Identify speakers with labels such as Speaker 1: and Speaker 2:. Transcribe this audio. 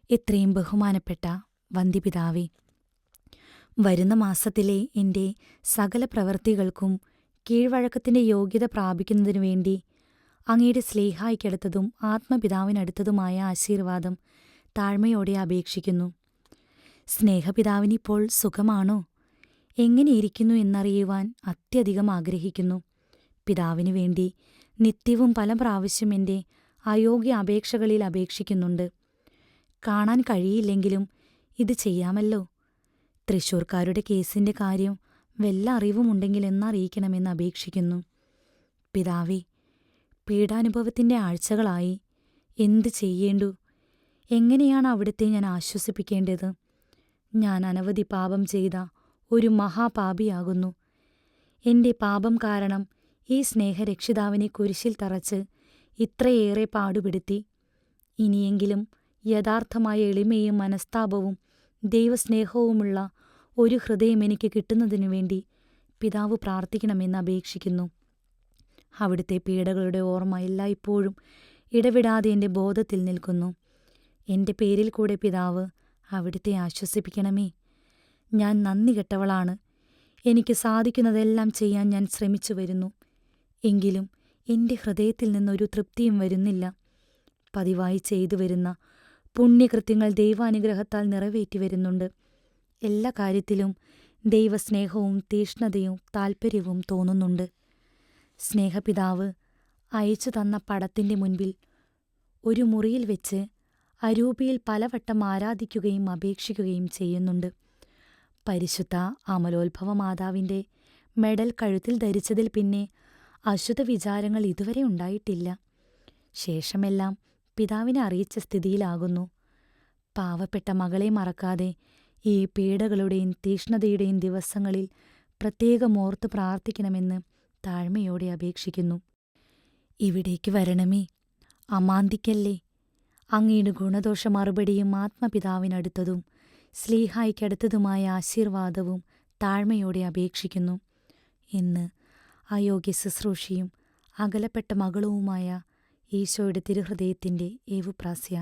Speaker 1: എത്രയും ബഹുമാനപ്പെട്ട വന്ധ്യപിതാവേ, വരുന്ന മാസത്തിലെ എൻ്റെ സകല പ്രവൃത്തികൾക്കും കീഴ്വഴക്കത്തിൻ്റെ യോഗ്യത പ്രാപിക്കുന്നതിനു വേണ്ടി അങ്ങയുടെ സ്ലീഹായ്ക്കടുത്തതും ആത്മപിതാവിനടുത്തതുമായ ആശീർവാദം താഴ്മയോടെ അപേക്ഷിക്കുന്നു. സ്നേഹപിതാവിനിപ്പോൾ സുഖമാണോ? എങ്ങനെയിരിക്കുന്നു എന്നറിയുവാൻ അത്യധികം ആഗ്രഹിക്കുന്നു. പിതാവിനു വേണ്ടി നിത്യവും പല പ്രാവശ്യം എൻ്റെ അയോഗ്യ അപേക്ഷകളിൽ അപേക്ഷിക്കുന്നുണ്ട്. കാണാൻ കഴിയില്ലെങ്കിലും ഇത് ചെയ്യാമല്ലോ. തൃശ്ശൂർക്കാരുടെ കേസിൻ്റെ കാര്യം വല്ല അറിവുമുണ്ടെങ്കിൽ എന്നറിയിക്കണമെന്ന് അപേക്ഷിക്കുന്നു. പിതാവേ, പീഡാനുഭവത്തിൻ്റെ ആഴ്ചകളായി. എന്തു ചെയ്യേണ്ടു? എങ്ങനെയാണ് അവിടുത്തെ ഞാൻ ആശ്വസിപ്പിക്കേണ്ടത്? ഞാൻ അനവധി പാപം ചെയ്ത ഒരു മഹാപാപിയാകുന്നു. എൻ്റെ പാപം കാരണം ഈ സ്നേഹരക്ഷിതാവിനെ കുരിശിൽ തറച്ച് ഇത്രയേറെ പാടുപെടുത്തി. ഇനിയെങ്കിലും യഥാർത്ഥമായ എളിമയും മനസ്താപവും ദൈവസ്നേഹവുമുള്ള ഒരു ഹൃദയം എനിക്ക് കിട്ടുന്നതിനു വേണ്ടി പിതാവ് പ്രാർത്ഥിക്കണമെന്ന് അപേക്ഷിക്കുന്നു. അവിടുത്തെ പീഡകളുടെ ഓർമ്മ എല്ലായ്പ്പോഴും ഇടവിടാതെ എൻ്റെ ബോധത്തിൽ നിൽക്കുന്നു. എൻ്റെ പേരിൽ കൂടെ പിതാവ് അവിടുത്തെ ആശ്വസിപ്പിക്കണമേ. ഞാൻ നന്ദി കെട്ടവളാണ്. എനിക്ക് സാധിക്കുന്നതെല്ലാം ചെയ്യാൻ ഞാൻ ശ്രമിച്ചു വരുന്നു. എങ്കിലും എൻ്റെ ഹൃദയത്തിൽ നിന്നൊരു തൃപ്തിയും വരുന്നില്ല. പതിവായി ചെയ്തു വരുന്ന പുണ്യകൃത്യങ്ങൾ ദൈവാനുഗ്രഹത്താൽ നിറവേറ്റി വരുന്നുണ്ട്. എല്ലാ കാര്യത്തിലും ദൈവസ്നേഹവും തീഷ്ണതയും താൽപ്പര്യവും തോന്നുന്നുണ്ട്. സ്നേഹപിതാവ് അയച്ചു തന്ന പടത്തിൻ്റെ മുൻപിൽ ഒരു മുറിയിൽ വെച്ച് അരൂപിയിൽ പലവട്ടം ആരാധിക്കുകയും അപേക്ഷിക്കുകയും ചെയ്യുന്നുണ്ട്. പരിശുദ്ധ അമലോത്ഭവ മാതാവിൻ്റെ മെഡൽ കഴുത്തിൽ ധരിച്ചതിൽ പിന്നെ അശുദ്ധ വിചാരങ്ങൾ ഇതുവരെ ഉണ്ടായിട്ടില്ല. ശേഷമെല്ലാം പിതാവിനെ അറിയിച്ച സ്ഥിതിയിലാകുന്നു. പാവപ്പെട്ട മകളെ മറക്കാതെ ഈ പീഡകളുടെയും തീഷ്ണതയുടെയും ദിവസങ്ങളിൽ പ്രത്യേകം ഓർത്ത് പ്രാർത്ഥിക്കണമെന്ന് താഴ്മയോടെ അപേക്ഷിക്കുന്നു. ഇവിടേക്ക് വരണമേ, അമാന്തിക്കല്ലേ. അങ്ങയുടെ ഗുണദോഷ മറുപടിയും ആത്മപിതാവിനടുത്തതും സ്ലീഹായ്ക്കടുത്തതുമായ ആശീർവാദവും താഴ്മയോടെ അപേക്ഷിക്കുന്നു. ഇന്ന് അയോഗ്യ ശുശ്രൂഷയും അകലപ്പെട്ട മകളുവുമായ ഈശോയുടെ തിരുഹൃദയത്തിൻ്റെ ഏവുപ്രാസ്യ.